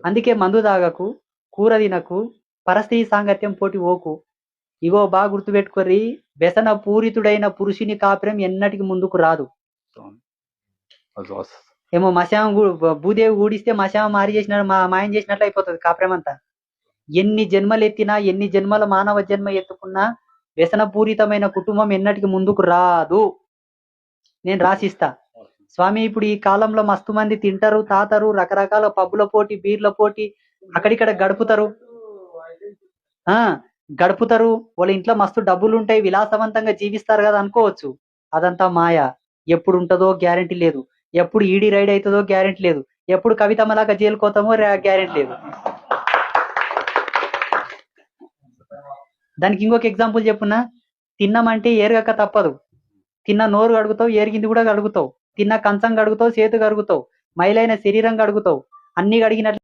అందుకే మందు తాగకు, కూర తినకు, పరస్త్రీ సాంగత్యం పోటీ ఓకు. ఇగో బాగా గుర్తుపెట్టుకోర్రి, వ్యసన పూరితుడైన పురుషుని కాపురం ఎన్నటికి ముందుకు రాదు. ఏమో మశాం భూదేవి ఊడిస్తే మశాం మారి చేసిన మాయం చేసినట్లు అయిపోతుంది కాపురం అంతా. ఎన్ని జన్మలు ఎత్తినా, ఎన్ని జన్మల మానవ జన్మ ఎత్తుకున్నా వ్యసనపూరితమైన కుటుంబం ఎన్నటికి ముందుకు రాదు. నేను రాసిస్తా. స్వామి ఇప్పుడు ఈ కాలంలో మస్తు మంది తింటారు, తాతారు, రకరకాల పబ్బుల పోటీ, బీర్ల పోటీ, అక్కడిక్కడ గడుపుతారు. గడుపుతారు, వాళ్ళ ఇంట్లో మస్తు డబ్బులు ఉంటాయి, విలాసవంతంగా జీవిస్తారు కదా అనుకోవచ్చు. అదంతా మాయ. ఎప్పుడు ఉంటుందో గ్యారెంటీ లేదు, ఎప్పుడు ఈడీ రైడ్ అవుతుందో గ్యారెంటీ లేదు, ఎప్పుడు కవితమ్మలాగా జైలుకోతామో గ్యారెంటీ లేదు. దానికి ఇంకొక ఎగ్జాంపుల్ చెప్పున్నా, తిన్నామంటే ఏరగక తప్పదు. తిన్న నోరు కడుగుతావు, ఏరిగింది కూడా కడుగుతావు. తిన్న కంచం కడుగుతావు, చేతు కడుగుతావు, మైలైన శరీరం కడుగుతావు. అన్ని కడిగినట్లు